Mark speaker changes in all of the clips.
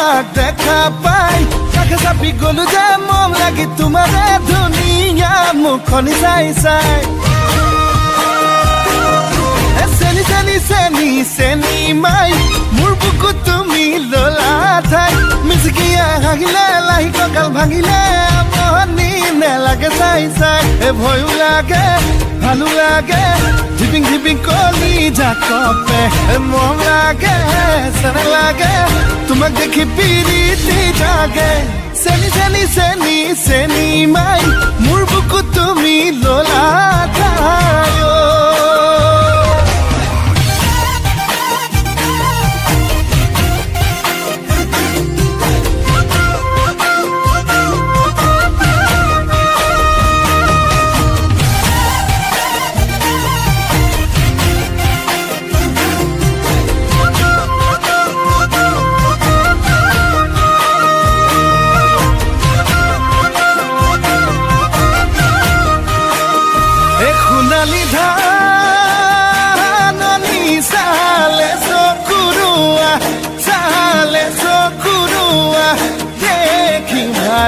Speaker 1: তোমাক দেখা পাই কাষে চাপি গলো যে মন লাগি তোমাৰে ধুনীয়া মুখনি চাই চাই চেনি চেনি চেনি চেনি মাই মোৰ বুকুত তুমি ললা ঠাই মিচিকিয়া হাগিলে লাহি কঁকাল ভাঙিলে মনি নেলাগে চাই চাই ভয়ো লাগে ভালো লাগে ঝিপিং ঝিপিং কলি জাকপে মন লাগে চেনে লাগে তোমাক দেখি পিৰিতি জাগে চেনি চেনি চেনি চেনি মাই মোৰ বুকুত তুমি ললা ঠাই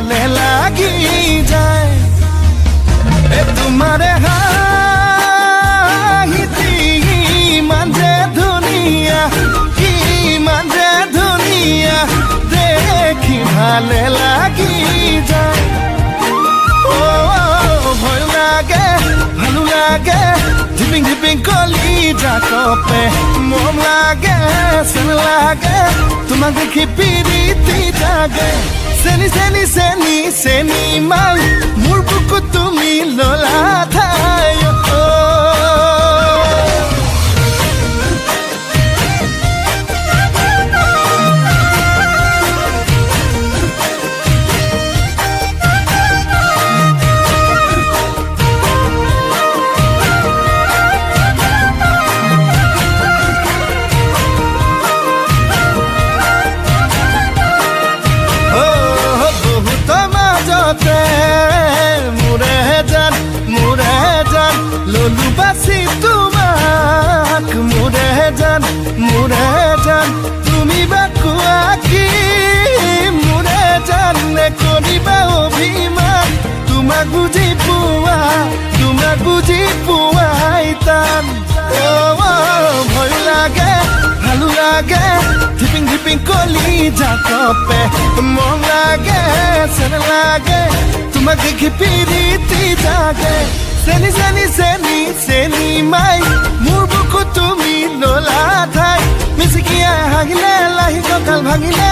Speaker 1: ভালে লাগি যায় তোমাৰে হাঁহিতি ইমান যে ধুনীয়া ইমান যে ধুনীয়া দেখি ভালে লাগি যায় ভয় লাগে ভালো লাগে ঝিপিং ঝিপিং কলি জাকপে মন লাগে চেন লাগে তোমাক দেখি পিৰিতি জাগে চেনি চেনি চেনি চেনি মাই মোৰ বুকুত তুমি ললা ঠাই ললু বাসি তোমাক মোৰে জান তুমি বা কোৱা কি মোৰে জান কৰিবা অভিমান তোমাক বুজি পোৱাই টান ভয় লাগে ভালো লাগে ঝিপিং ঝিপিং কলি জাকপে মন লাগে চেন লাগে তোমাক দেখি পিৰিতি জাগে চেনি চেনি চেনি চেনি মাই মোৰ বুকুত তুমি ললা ঠাই মিচিকিয়া হাগিলে লাহি কঁকাল ভাঙিলে